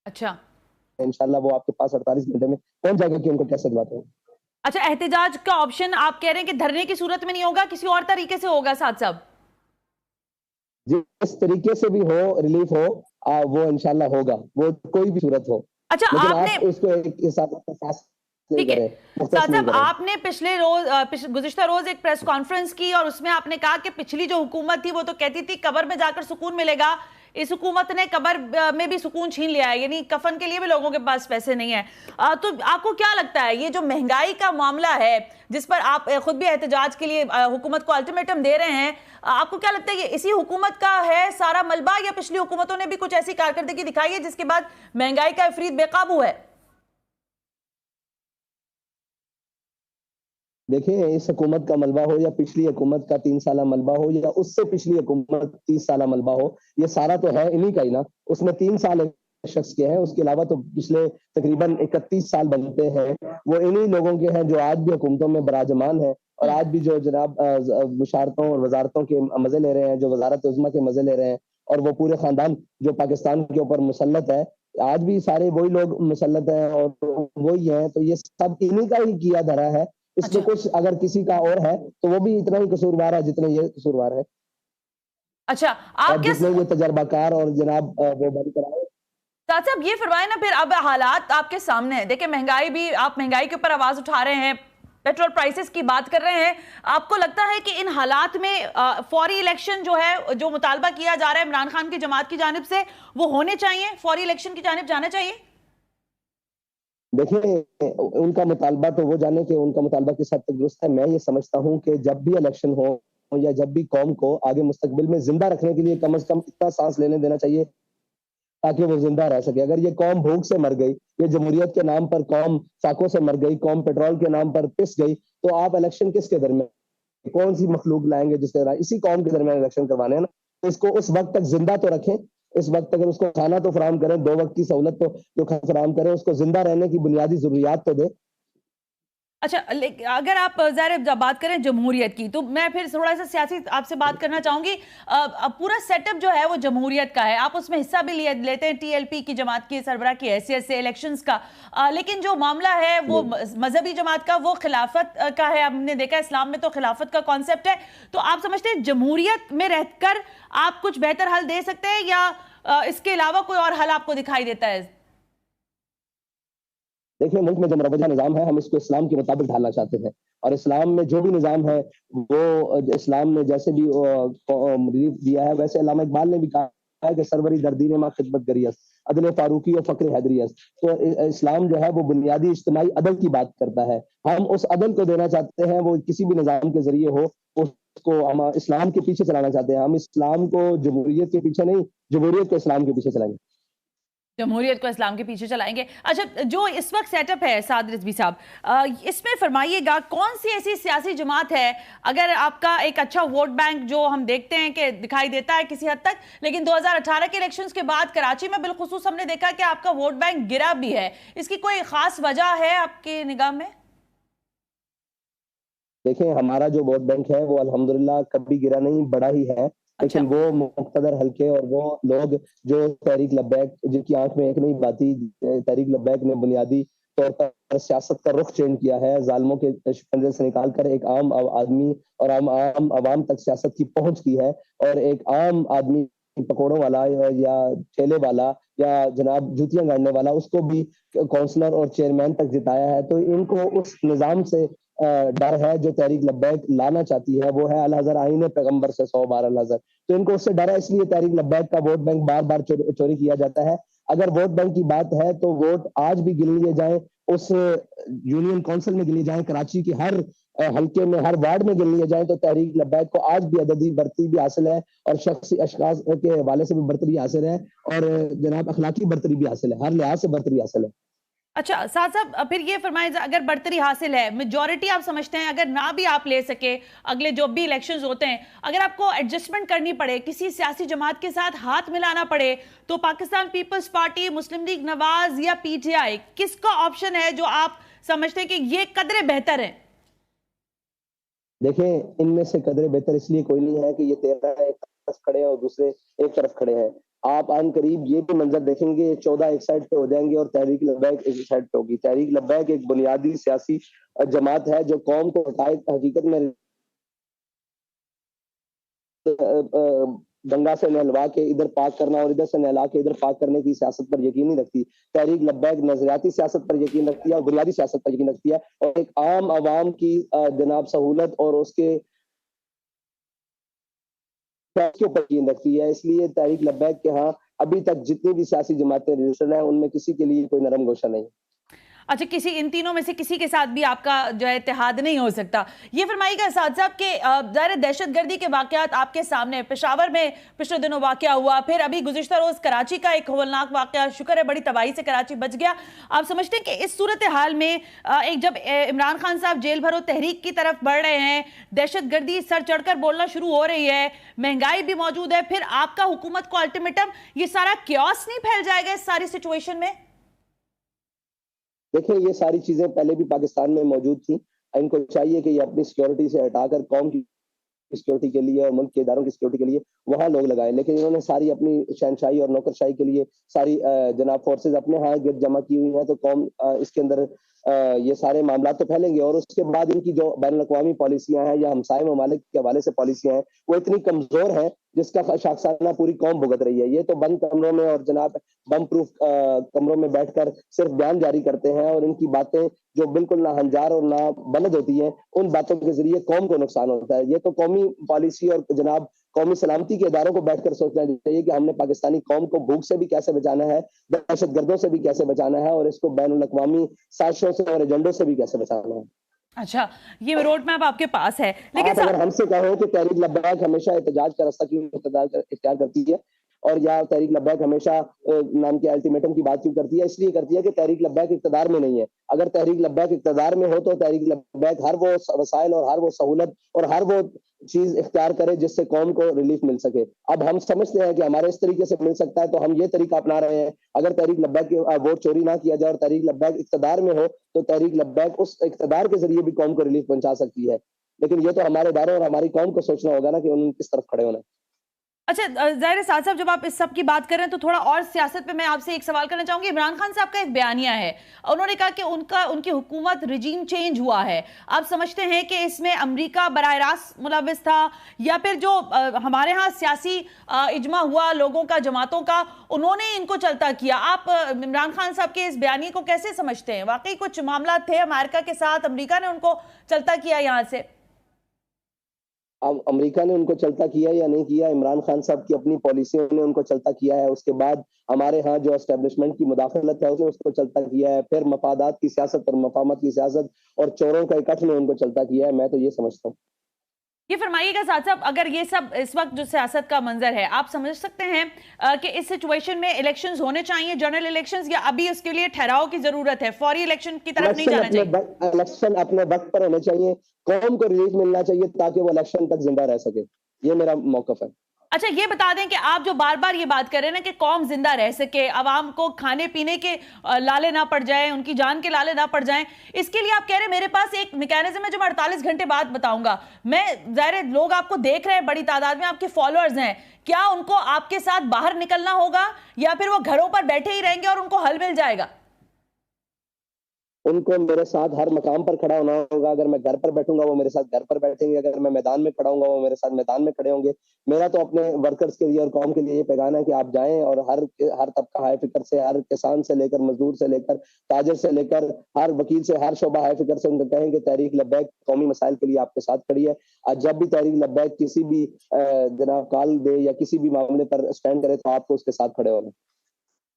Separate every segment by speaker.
Speaker 1: اچھا
Speaker 2: انشاءاللہ وہ آپ کے پاس 48 گھنٹے میں پہنچ جائے گا کہ ان کو کیسے دلواتے ہیں.
Speaker 1: اچھا، احتجاج کا آپشن آپ کہہ رہے ہیں کہ دھرنے کی صورت میں نہیں ہوگا، کسی اور طریقے سے ہوگا ساتھ صاحب؟
Speaker 2: جس طریقے سے بھی ہو ریلیف ہو وہ انشاءاللہ ہوگا، وہ کوئی بھی صورت ہو،
Speaker 1: اچھا
Speaker 2: لیکن
Speaker 1: آپ نے،
Speaker 2: آپ اس کو ایک حساب نہیں
Speaker 1: ٹھیک ہے
Speaker 2: کریں، مختص
Speaker 1: ساتھ
Speaker 2: نہیں
Speaker 1: صاحب،
Speaker 2: کریں.
Speaker 1: آپ نے پچھلے روز گزشتہ روز ایک پریس کانفرنس کی اور اس میں آپ نے کہا کہ پچھلی جو حکومت تھی وہ تو کہتی تھی قبر میں جا کر سکون ملے گا، اس حکومت نے قبر میں بھی سکون چھین لیا ہے، یعنی کفن کے لیے بھی لوگوں کے پاس پیسے نہیں ہیں. تو آپ کو کیا لگتا ہے یہ جو مہنگائی کا معاملہ ہے جس پر آپ خود بھی احتجاج کے لیے حکومت کو الٹیمیٹم دے رہے ہیں، آپ کو کیا لگتا ہے یہ اسی حکومت کا ہے سارا ملبہ، یا پچھلی حکومتوں نے بھی کچھ ایسی کارکردگی دکھائی ہے جس کے بعد مہنگائی کا افریت بے قابو ہے؟
Speaker 2: دیکھیں اس حکومت کا ملبہ ہو یا پچھلی حکومت کا 3 سالہ ملبہ ہو یا اس سے پچھلی حکومت 30 سالہ ملبہ ہو، یہ سارا تو ہے انہی کا ہی نا. اس میں 3 سال شخص کے ہیں، اس کے علاوہ تو پچھلے تقریباً 31 سال بنتے ہیں وہ انہی لوگوں کے ہیں جو آج بھی حکومتوں میں براجمان ہیں اور آج بھی جو جناب مشارتوں اور وزارتوں کے مزے لے رہے ہیں، جو وزارت عظمیٰ کے مزے لے رہے ہیں، اور وہ پورے خاندان جو پاکستان کے اوپر مسلط ہے، آج بھی سارے وہی لوگ مسلط ہیں اور وہی ہیں. تو یہ سب انہی کا ہی کیا دھرا ہے. اس میں
Speaker 1: اچھا
Speaker 2: کچھ اگر کسی کا اور ہے تو وہ بھی اتنا ہی قصوروار ہے جتنے یہ قصوروار ہے،
Speaker 1: اچھا
Speaker 2: اور
Speaker 1: آپ کیا
Speaker 2: جتنے یہ تجربہ کار اور جناب وہ بند کرائے.
Speaker 1: ساتھ صاحب یہ فرمائیں نا، پھر اب حالات آپ کے سامنے ہیں، دیکھیں مہنگائی بھی، آپ مہنگائی کے اوپر آواز اٹھا رہے ہیں، پیٹرول پرائسز کی بات کر رہے ہیں، آپ کو لگتا ہے کہ ان حالات میں فوری الیکشن جو ہے، جو مطالبہ کیا جا رہا ہے عمران خان کی جماعت کی جانب سے، وہ ہونے چاہیے، فوری الیکشن کی جانب جانا چاہیے؟
Speaker 2: دیکھیں ان کا مطالبہ تو وہ جانے کہ ان کا مطالبہ کس حد تک درست ہے. میں یہ سمجھتا ہوں کہ جب بھی الیکشن ہو یا جب بھی قوم کو آگے مستقبل میں زندہ رکھنے کے لیے کم از کم اتنا سانس لینے دینا چاہیے تاکہ وہ زندہ رہ سکے. اگر یہ قوم بھوک سے مر گئی، یہ جمہوریت کے نام پر قوم فاقوں سے مر گئی، قوم پیٹرول کے نام پر پس گئی، تو آپ الیکشن کس کے درمیان، کون سی مخلوق لائیں گے جس کے درمیان، اسی قوم کے درمیان الیکشن کروانے ہیں نا. تو اس کو اس وقت تک زندہ تو رکھیں، اس وقت اگر اس کو کھانا تو فراہم کریں، 2 وقت کی سہولت تو جو فراہم کریں، اس کو زندہ رہنے کی بنیادی ضروریات تو دیں.
Speaker 1: اچھا اگر آپ ظاہر بات کریں جمہوریت کی، تو میں پھر تھوڑا سا سیاسی آپ سے بات کرنا چاہوں گی. پورا سیٹ اپ جو ہے وہ جمہوریت کا ہے، آپ اس میں حصہ بھی لیتے ہیں ٹی ایل پی کی جماعت کی سربراہ کی حیثیت سے الیکشنز کا، لیکن جو معاملہ ہے وہ مذہبی جماعت کا، وہ خلافت کا ہے. ہم نے دیکھا اسلام میں تو خلافت کا کانسیپٹ ہے. تو آپ سمجھتے ہیں جمہوریت میں رہ کر آپ کچھ بہتر حل دے سکتے ہیں، یا اس کے علاوہ کوئی اور حل آپ کو دکھائی دیتا ہے؟
Speaker 2: دیکھیں ملک میں جو مروجہ نظام ہے ہم اس کو اسلام کے مطابق ڈھالنا چاہتے ہیں، اور اسلام میں جو بھی نظام ہے وہ اسلام نے جیسے بھی دیا ہے ویسے علامہ اقبال نے بھی کہا ہے کہ سروری دردین ما خدمت گریس عدل فاروقی اور فقر حیدریس. تو اسلام جو ہے وہ بنیادی اجتماعی عدل کی بات کرتا ہے. ہم اس عدل کو دینا چاہتے ہیں، وہ کسی بھی نظام کے ذریعے ہو، اس کو ہم اسلام کے پیچھے چلانا چاہتے ہیں. ہم اسلام کو جمہوریت کے پیچھے نہیں، جمہوریت کو اسلام کے پیچھے چلائیں گے.
Speaker 1: جمہوریت کو اسلام کے پیچھے چلائیں گے. اچھا جو اس وقت سیٹ اپ ہے سعد رضوی صاحب، اس میں فرمائیے گا کون سی ایسی سیاسی جماعت ہے، اگر آپ کا ایک اچھا ووٹ بینک جو ہم دیکھتے ہیں کہ دکھائی دیتا ہے کسی حد تک، لیکن 2018 کے الیکشنز کے بعد کراچی میں بالخصوص ہم نے دیکھا کہ آپ کا ووٹ بینک گرا بھی ہے، اس کی کوئی خاص وجہ ہے آپ کی نگاہ میں؟
Speaker 2: دیکھیں ہمارا جو ووٹ بینک ہے وہ الحمدللہ کبھی گرا نہیں، بڑا ہی ہے.
Speaker 1: اچھا
Speaker 2: لیکن وہ مقتدر حلقے اور وہ لوگ جو تحریک لبیک، جن کی آنکھ میں ایک نہیں باتی، تحریک لبیک نے بنیادی طور پر سیاست کا رخ چینج کیا ہے، ظالموں کے شکنجے سے نکال کر ایک عام آدمی اور عام عوام تک سیاست کی پہنچ کی ہے، اور ایک عام آدمی پکوڑوں والا یا ٹھیلے والا یا جناب جوتیاں گاڑنے والا اس کو بھی کونسلر اور چیئرمین تک جتایا ہے. تو ان کو اس نظام سے ڈر ہے جو تحریک لبیک لانا چاہتی ہے، وہ ہے الحضر آئین پیغمبر سے 100 بار الحضر. تو ان کو اس سے ڈر ہے، اس لیے تحریک لبیک کا ووٹ بینک بار بار چوری کیا جاتا ہے. اگر ووٹ بینک کی بات ہے تو ووٹ آج بھی گن لیے جائیں، اس یونین کونسل میں گن لیے جائیں، کراچی کی ہر حلقے میں، ہر وارڈ میں گن لیے جائیں، تو تحریک لبیک کو آج بھی عددی برتری بھی حاصل ہے، اور شخصی اشخاص کے حوالے سے بھی برتری حاصل ہے، اور جناب اخلاقی برتری بھی حاصل ہے، ہر لحاظ سے برتری حاصل ہے.
Speaker 1: اچھا سعد صاحب پھر یہ فرمائیں، اگر برتری حاصل ہے، میجورٹی آپ سمجھتے ہیں اگر نہ بھی آپ لے سکے اگلے جو بھی الیکشنز ہوتے ہیں، اگر آپ کو ایڈجسٹمنٹ کرنی پڑے، کسی سیاسی جماعت کے ساتھ ہاتھ ملانا پڑے، تو پاکستان پیپلز پارٹی، مسلم لیگ نواز یا پی ٹی آئی، کس کا آپشن ہے جو آپ سمجھتے ہیں کہ یہ قدرے بہتر ہے؟
Speaker 2: دیکھیں ان میں سے قدرے بہتر اس لیے کوئی نہیں ہے کہ یہ 13 ایک طرف کھڑے ہیں اور دوسرے ایک طرف کھڑے ہیں. آپ عن قریب یہ بھی منظر دیکھیں گے، 14 ایک سائڈ پہ ہو جائیں گے اور تحریک لبیک ایک سائڈ پہ ہوگی۔ تحریک لبیک ایک بنیادی سیاسی جماعت ہے جو قوم کو حقیقت میں گنگا سے نہلوا کے ادھر پاک کرنا اور ادھر سے نہلا کے ادھر پاک کرنے کی سیاست پر یقین نہیں رکھتی۔ تحریک لبیک نظریاتی سیاست پر یقین رکھتی ہے اور بنیادی سیاست پر یقین رکھتی ہے، اور ایک عام عوام کی جناب سہولت اور اس کے اوپر یقین رکھتی ہے۔ اس لیے تحریک لبیک کے ہاں ابھی تک جتنی بھی سیاسی جماعتیں رجسٹرڈ ہیں ان میں کسی کے لیے کوئی نرم گوشہ نہیں۔
Speaker 1: اچھا، ان تینوں میں سے کسی کے ساتھ بھی آپ کا جو ہے اتحاد نہیں ہو سکتا۔ یہ فرمائیے گا اسد صاحب کہ ظاہر دہشت گردی کے واقعات آپ کے سامنے، پشاور میں پچھلے دنوں واقعہ ہوا، پھر ابھی گزشتہ روز کراچی کا ایک ہولناک واقعہ، شکر ہے بڑی تباہی سے کراچی بچ گیا۔ آپ سمجھتے ہیں کہ اس صورتحال میں ایک جب عمران خان صاحب جیل بھرو تحریک کی طرف بڑھ رہے ہیں، دہشت گردی سر چڑھ کر بولنا شروع ہو رہی ہے، مہنگائی بھی موجود ہے، پھر آپ کا حکومت کو الٹیمیٹم، یہ سارا کیوس نہیں پھیل جائے گا اس ساری سچویشن میں؟
Speaker 2: دیکھیں یہ ساری چیزیں پہلے بھی پاکستان میں موجود تھیں، ان کو چاہیے کہ یہ اپنی سیکیورٹی سے ہٹا کر قوم کی سیکیورٹی کے لیے اور ملک کے اداروں کی سیکیورٹی کے لیے وہاں لوگ لگائے، لیکن انہوں نے ساری اپنی شہنشاہی اور نوکرشاہی کے لیے ساری جناب فورسز اپنے ہاں گرد جمع کی ہوئی ہیں، تو قوم اس کے اندر یہ سارے معاملات تو پھیلیں گے، اور اس کے بعد ان کی جو بین الاقوامی پالیسیاں ہیں یا ہمسائے ممالک کے حوالے سے پالیسیاں ہیں وہ اتنی کمزور ہیں جس کا شاخسانہ پوری قوم بھگت رہی ہے۔ یہ تو بند کمروں میں اور جناب بم پروف کمروں میں بیٹھ کر صرف بیان جاری کرتے ہیں، اور ان کی باتیں جو بالکل نہ ہنجار اور نہ بلد ہوتی ہیں، ان باتوں کے ذریعے قوم کو نقصان ہوتا ہے۔ یہ تو قومی پالیسی اور جناب قومی سلامتی کے اداروں کو بیٹھ کر سوچنا چاہیے کہ ہم نے پاکستانی قوم کو بھوک سے بھی کیسے بچانا ہے، دہشت گردوں سے بھی کیسے بچانا ہے، اور اس کو بین الاقوامی سازشوں سے اور ایجنڈوں سے بھی کیسے بچانا ہے۔
Speaker 1: اچھا، یہ روڈ میپ آپ کے پاس ہے، لیکن
Speaker 2: آپ اگر ہم سے کہیں کہ تحریک لبیک ہمیشہ احتجاج کا راستہ کیوں اختیار کرتی ہے، اور یا تحریک لبیک ہمیشہ نام کے الٹیمیٹم کی بات کیوں کرتی ہے، اس لیے کرتی ہے کہ تحریک لبیک اقتدار میں نہیں ہے۔ اگر تحریک لبیک اقتدار میں ہو تو تحریک لبیک ہر وہ وسائل اور ہر وہ سہولت اور ہر وہ چیز اختیار کرے جس سے قوم کو ریلیف مل سکے۔ اب ہم سمجھتے ہیں کہ ہمارے اس طریقے سے مل سکتا ہے تو ہم یہ طریقہ اپنا رہے ہیں۔ اگر تحریک لبیک کے ووٹ چوری نہ کیا جائے اور تحریک لبیک اقتدار میں ہو تو تحریک لبیک اس اقتدار کے ذریعے بھی قوم کو ریلیف پہنچا سکتی ہے، لیکن یہ تو ہمارے اداروں اور ہماری قوم کو سوچنا ہوگا نا کہ انہوں نے کس طرف کھڑے ہونا ہے۔
Speaker 1: اچھا، ظاہر اسد صاحب جب آپ اس سب کی بات کر رہے ہیں تو تھوڑا اور سیاست پہ میں آپ سے ایک سوال کرنا چاہوں گی۔ عمران خان صاحب کا ایک بیانیہ ہے، انہوں نے کہا کہ ان کی حکومت رجیم چینج ہوا ہے۔ آپ سمجھتے ہیں کہ اس میں امریکہ براہ راست ملوث تھا، یا پھر جو ہمارے ہاں سیاسی اجماع ہوا لوگوں کا، جماعتوں کا، انہوں نے ان کو چلتا کیا؟ آپ عمران خان صاحب کے اس بیانیے کو کیسے سمجھتے ہیں؟ واقعی کچھ معاملات تھے امریکہ کے ساتھ، امریکہ نے ان کو چلتا کیا یہاں سے؟
Speaker 2: اب امریکہ نے ان کو چلتا کیا یا نہیں کیا، عمران خان صاحب کی اپنی پالیسیوں نے ان کو چلتا کیا ہے، اس کے بعد ہمارے ہاں جو اسٹیبلشمنٹ کی مداخلت ہے اس کو چلتا کیا ہے، پھر مفادات کی سیاست اور مفاہمت کی سیاست اور چوروں کا اکٹھ نے ان کو چلتا کیا ہے۔ میں تو یہ سمجھتا ہوں۔
Speaker 1: یہ فرمائیے گا صاحب صاحب، اگر یہ سب اس وقت جو سیاست کا منظر ہے، آپ سمجھ سکتے ہیں کہ اس سچویشن میں الیکشنز ہونے چاہیے، جنرل الیکشنز، یا ابھی اس کے لیے ٹھہراؤ کی ضرورت ہے، فوری الیکشن کی طرف نہیں جانا چاہیے؟
Speaker 2: الیکشن اپنے وقت پر ہونے چاہیے، قوم کو ریلیف ملنا چاہیے تاکہ وہ الیکشن تک زندہ رہ سکے، یہ میرا موقف ہے۔
Speaker 1: اچھا، یہ بتا دیں کہ آپ جو بار بار یہ بات کر رہے ہیں نا کہ قوم زندہ رہ سکے، عوام کو کھانے پینے کے لالے نہ پڑ جائیں، ان کی جان کے لالے نہ پڑ جائیں، اس کے لیے آپ کہہ رہے ہیں میرے پاس ایک میکینزم ہے جو میں 48 گھنٹے بعد بتاؤں گا۔ میں ظاہر لوگ آپ کو دیکھ رہے ہیں، بڑی تعداد میں آپ کے فالوورز ہیں، کیا ان کو آپ کے ساتھ باہر نکلنا ہوگا یا پھر وہ گھروں پر بیٹھے ہی رہیں گے اور ان کو حل مل جائے گا؟
Speaker 2: ان کو میرے ساتھ ہر مقام پر کھڑا ہونا ہوگا۔ اگر میں گھر پر بیٹھوں گا وہ میرے ساتھ گھر پر بیٹھیں گے، اگر میں میدان میں کھڑا ہوں گا وہ میرے ساتھ میدان میں کھڑے ہوں گے۔ میرا تو اپنے ورکرز کے لیے اور قوم کے لیے یہ پیغام ہے کہ آپ جائیں اور ہر طبقہ ہائے فکر سے، ہر کسان سے لے کر مزدور سے لے کر تاجر سے لے کر ہر وکیل سے، ہر شعبہ ہائے فکر سے ان کو کہیں کہ تحریک لبیک قومی مسائل کے لیے آپ کے ساتھ کھڑی ہے۔ آج جب بھی تحریک لبیک کسی بھی جناب کال دے یا کسی بھی معاملے پر اسٹینڈ کرے تو آپ کو اس کے ساتھ کھڑے ہونا۔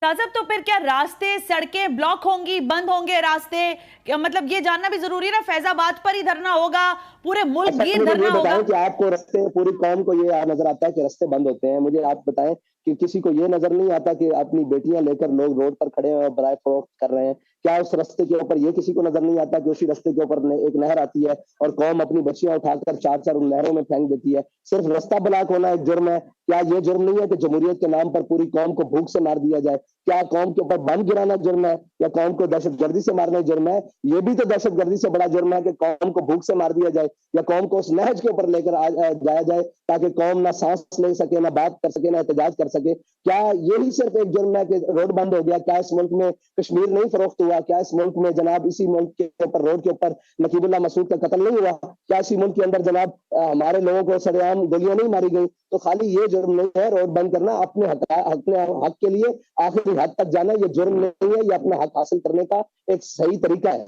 Speaker 1: صاحب تو پھر کیا راستے، سڑکیں بلاک ہوں گی، بند ہوں گے راستے؟ مطلب یہ جاننا بھی ضروری ہے نا، فیض آباد پر ہی دھرنا ہوگا، پورے ملک ہی دھرنا ہوگا؟
Speaker 2: کہ آپ کو رستے، پوری قوم کو یہ نظر آتا ہے کہ رستے بند ہوتے ہیں، مجھے آپ بتائیں کہ کسی کو یہ نظر نہیں آتا کہ اپنی بیٹیاں لے کر لوگ روڈ پر کھڑے ہیں اور برائے فروخت کر رہے ہیں؟ کیا اس رستے کے اوپر یہ کسی کو نظر نہیں آتا کہ اسی رستے کے اوپر ایک نہر آتی ہے اور قوم اپنی بچیاں اٹھا کر چار ان نہروں میں پھینک دیتی ہے؟ صرف رستہ بلاک ہونا ایک جرم ہے، کیا یہ جرم نہیں ہے کہ جمہوریت کے نام پر پوری قوم کو بھوک سے مار دیا جائے؟ کیا قوم کے اوپر بم گرانا جرم ہے یا قوم کو دہشت گردی سے مارنا جرم ہے؟ یہ بھی تو دہشت گردی سے بڑا جرم ہے کہ قوم کو بھوک سے مار دیا جائے یا قوم کو اس نہج کے اوپر لے کر جایا جائے تاکہ قوم نہ سانس لے سکے، نہ بات کر سکے، نہ احتجاج کر سکے۔ سکے. کیا یہی صرف ایک جرم ہے کہ روڈ بند ہو گیا؟ کیا اس ملک میں کشمیر نہیں فروخت ہوا؟ کیا اس ملک میں جناب اسی ملک کے اوپر روڈ کے اوپر نقیب اللہ مسعود کا قتل نہیں ہوا؟ کیا اسی ملک کے اندر جناب ہمارے لوگوں کو سر عام گولیاں نہیں ماری گئی؟ تو خالی یہ جرم نہیں ہے روڈ بند کرنا، اپنے حق کے لیے آخری حد تک جانا یہ جرم نہیں ہے، یہ اپنا حق حاصل کرنے کا ایک صحیح طریقہ ہے.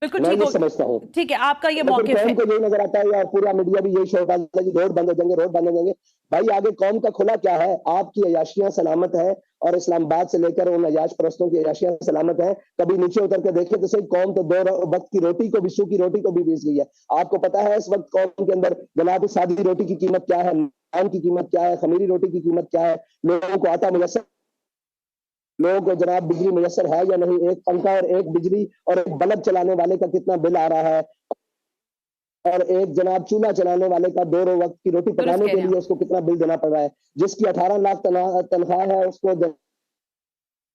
Speaker 1: بالکل
Speaker 2: میں
Speaker 1: ٹھیک
Speaker 2: یہ
Speaker 1: ہو،
Speaker 2: سمجھتا ہوں.
Speaker 1: ٹھیک ہے، آپ کا یہ
Speaker 2: لیکن
Speaker 1: موقف ہے.
Speaker 2: قوم کو یہی نظر آتا ہے یا پورا میڈیا بھی یہی شو کرتا ہے کہ روڈ بند ہو جائیں گے، روڈ بند ہو جائیں گے. بھائی آگے قوم کا کھلا کیا ہے؟ آپ کی عیاشیاں سلامت ہے، اور اسلام آباد سے لے کر ان عیاش پرستوں کی عیاشیاں سلامت ہیں. کبھی نیچے اتر کے دیکھیں تو صحیح، قوم تو 2 وقت کی روٹی کو بھی، سوکھی روٹی کو بھی بیچ گئی ہے. آپ کو پتا ہے اس وقت قوم کے اندر جناب سادی روٹی کی قیمت کیا ہے، نان کی قیمت کیا ہے، خمیری روٹی کی قیمت کیا ہے، لوگوں کو آٹا میسر، لوگوں کو جناب بجلی میسر ہے یا نہیں؟ ایک پنکھا اور ایک بجلی اور ایک بلب چلانے والے کا کتنا بل آ رہا ہے، اور ایک جناب چولہا چلانے والے کا 2 وقت کی روٹی
Speaker 1: درست
Speaker 2: پکانے
Speaker 1: کہہ
Speaker 2: کے
Speaker 1: رہے ہیں
Speaker 2: لیے اس کو کتنا بل دینا پڑ رہا ہے. جس کی 18 لاکھ تنخواہ ہے اس کو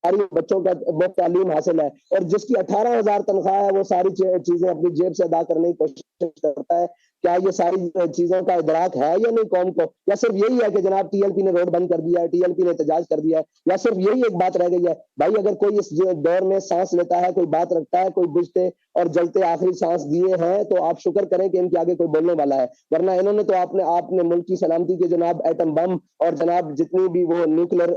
Speaker 2: ساری بچوں کا بہت تعلیم حاصل ہے، اور جس کی 18,000 تنخواہ ہے وہ ساری چیزیں اپنی جیب سے ادا کرنے کی کوشش کرتا ہے. کیا یہ ساری چیزوں کا ادراک ہے یا نہیں قوم کو؟ یا صرف یہی ہے کہ جناب ٹی ایل پی نے روڈ بند کر دیا ہے، ٹی ایل پی نے احتجاج کر دیا ہے، یا صرف یہی ایک بات رہ گئی ہے؟ بھائی اگر کوئی اس دور میں سانس لیتا ہے، کوئی بات رکھتا ہے، کوئی بجھتے اور جلتے آخری سانس دیے ہیں، تو آپ شکر کریں کہ ان کے آگے کوئی بولنے والا ہے. ورنہ انہوں نے تو آپ نے ملک کی سلامتی کے جناب ایٹم بم اور جناب جتنی بھی وہ نیوکلیر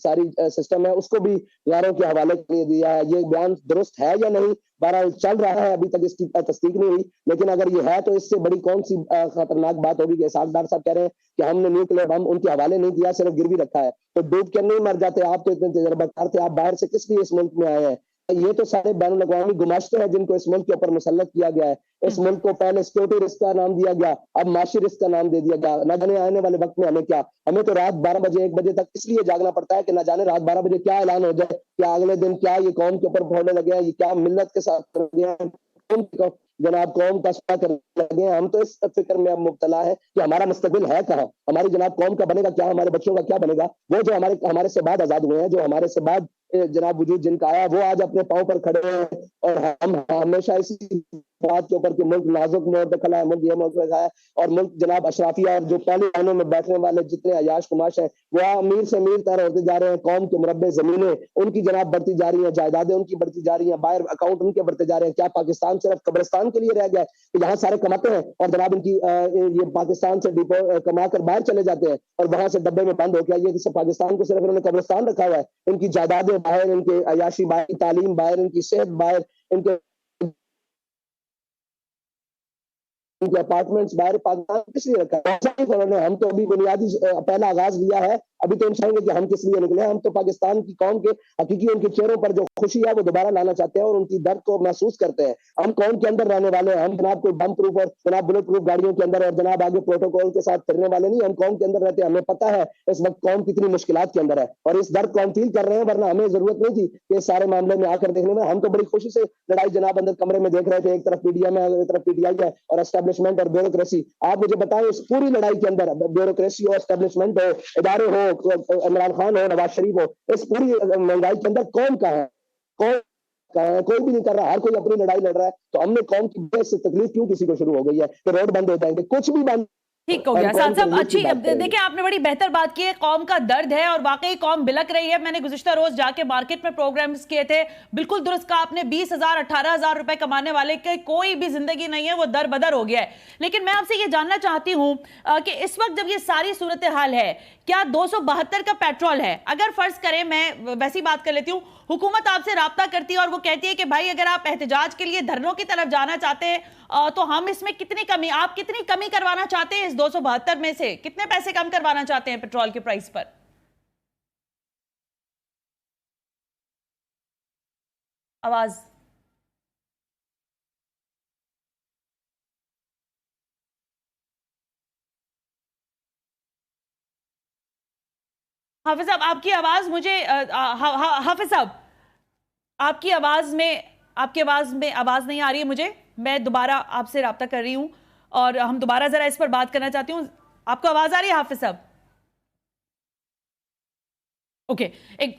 Speaker 2: ساری سسٹم ہے اس کو بھی غیروں کے حوالے کر دیا ہے. یہ بیان درست ہے یا نہیں؟ بہرحال چل رہا ہے، ابھی تک اس کی تصدیق نہیں ہوئی، لیکن اگر یہ ہے تو اس سے بڑی کون سی خطرناک بات ہوگی کہ اسحاق ڈار صاحب کہہ رہے ہیں کہ ہم نے نیوکلیر بم ان کے حوالے نہیں کیا، صرف گروی رکھا ہے. تو ڈوب کے نہیں مر جاتے آپ؟ تو اتنے تجربہ کار تھے، آپ باہر سے کس لیے اس ملک میں آئے ہیں؟ یہ تو سارے بین الاقوامی گماشتے ہیں جن کو اس ملک کے اوپر مسلط کیا گیا ہے. اس ملک کو پہلے سیکورٹی رسک کا نام دیا گیا، اب معاشی رسک کا نام دے دیا گیا. نہ جانے آنے والے وقت میں ہمیں کیا، ہمیں تو رات 12 بجے 1 بجے تک اس لیے جاگنا پڑتا ہے کہ نہ جانے رات 12 بجے کیا اعلان ہو جائے، کیا اگلے دن کیا یہ قوم کے اوپر پھولنے لگے ہیں، یہ کیا ملت کے ساتھ کر گیا ہے، جناب قوم کا سفا کرنے لگے ہیں. ہم تو اس فکر میں اب مبتلا ہے کہ ہمارا مستقبل ہے کہاں، ہماری جناب قوم کا بنے گا کیا، ہمارے بچوں کا کیا بنے گا. وہ جو ہمارے سے بعد آزاد ہوئے ہیں، جو ہمارے سے بعد جناب وجود جن کا آیا، وہ آج اپنے پاؤں پر کھڑے ہیں، اور ہم ہمیشہ اسی بات کے اوپر کہ ملک نازک موڑ پہ کھڑا ہے، ملک یہ موقع ہے، اور ملک جناب اشرافیہ اور جو پہلے لائنوں میں بیٹھنے والے جتنے عیاش کماش ہیں وہ امیر سے امیر تر ہوتے جا رہے ہیں. قوم کے مربع زمینیں ان کی جناب بڑھتی جا رہی ہیں، جائیدادیں ان کی بڑھتی جا رہی ہیں، باہر اکاؤنٹ ان کے بڑھتے جا رہے ہیں. کیا پاکستان صرف قبرستان کے لیے رہ گیا ہے کہ یہاں سارے کماتے ہیں اور جناب ان کی یہ پاکستان سے کما کر باہر چلے جاتے ہیں اور وہاں سے ڈبے میں بند ہو گیا؟ یہ پاکستان کو صرف انہوں نے قبرستان رکھا ہوا ہے. ان کی جائیدادیں باہر، ان کے عیاشی باہر، تعلیم باہر، ان کی صحت باہر، ان کے اپارٹمنٹس باہر. پاکستان کس لیے رکھا ہے؟ ہم تو ابھی بنیادی پہلا آغاز لیا ہے، ابھی تو ہم چاہیں گے کہ ہم کس لیے نکلے. ہم تو پاکستان کی قوم کے حقیقی ان کے چہروں پر جو خوشی ہے وہ دوبارہ لانا چاہتے ہیں اور ان کی درد کو محسوس کرتے ہیں. ہم قوم کے اندر رہنے والے ہیں، ہم جناب کوئی بم پروف اور جناب بلٹ پروف گاڑیوں کے اندر اور جناب آگے پروٹوکول کے ساتھ پھرنے والے نہیں. ہم قوم کے اندر رہتے ہیں، ہمیں پتہ ہے اس وقت قوم کتنی مشکلات کے اندر ہے اور اس درد کو ہم فیل کر رہے ہیں. ورنہ ہمیں ضرورت نہیں تھی کہ اس سارے معاملے میں آ کر دیکھنے میں. ہم تو بڑی خوشی سے لڑائی جناب اندر کمرے میں دیکھ رہے تھے، ایک طرف پی ڈی ایم ہے، ایک طرف پی ٹی آئی ہے، اور اسٹیبلشمنٹ اور بیوروکریسی. آپ مجھے بتائیں اس پوری لڑائی کے اندر بیوروکریسی ہو، اسٹیبلشمنٹ ہو، ادارے ہو، عمران خان ہو، نواز شریف ہو، اس پوری مہنگائی کے اندر کون کہاں ہے؟ کون کہاں ہے؟ کوئی بھی نہیں کر رہا، ہر کوئی اپنی لڑائی لڑ رہا ہے. تو ہم نے قوم کی بے سے تکلیف کیوں کسی کو شروع ہو گئی ہے کہ روڈ بند ہو جائیں گے؟ کچھ بھی بند.
Speaker 1: ٹھیک ہو
Speaker 2: ہم
Speaker 1: گیا
Speaker 2: قوم
Speaker 1: سعد
Speaker 2: کے
Speaker 1: صاحب،
Speaker 2: امیر کی
Speaker 1: اچھی
Speaker 2: بات کریں گے.
Speaker 1: دیکھیں آپ نے بڑی بہتر بات کی ہے. قوم کا درد ہے اور واقعی قوم بلک رہی ہے. میں نے گزشتہ روز جا کے مارکیٹ میں پروگرامز کیے تھے، بالکل درست کہا آپ نے. 20,000 18,000 روپے کمانے والے کی کوئی بھی زندگی نہیں ہے، وہ در بدر ہو گیا ہے. لیکن میں آپ سے یہ جاننا چاہتی ہوں کہ اس وقت جب یہ ساری صورتحال ہے، کیا 272 کا پیٹرول ہے، اگر فرض کریں، میں ویسی بات کر لیتی ہوں، حکومت آپ سے رابطہ کرتی ہے اور وہ کہتی ہے کہ بھائی اگر آپ احتجاج کے لیے دھرنوں کی طرف جانا چاہتے ہیں تو ہم اس میں آپ کتنی کمی کروانا چاہتے ہیں؟ اس 272 میں سے کتنے پیسے کم کروانا چاہتے ہیں پیٹرول کے پرائس پر؟ آواز حافظ صاحب آپ کی آواز مجھے حافظ صاحب آپ کی آواز میں آواز نہیں آ رہی ہے مجھے. میں دوبارہ آپ سے رابطہ کر رہی ہوں اور ہم دوبارہ ذرا اس پر بات کرنا چاہتی ہوں. آپ کو آواز آ رہی ہے حافظ صاحب؟ اوکے. ایک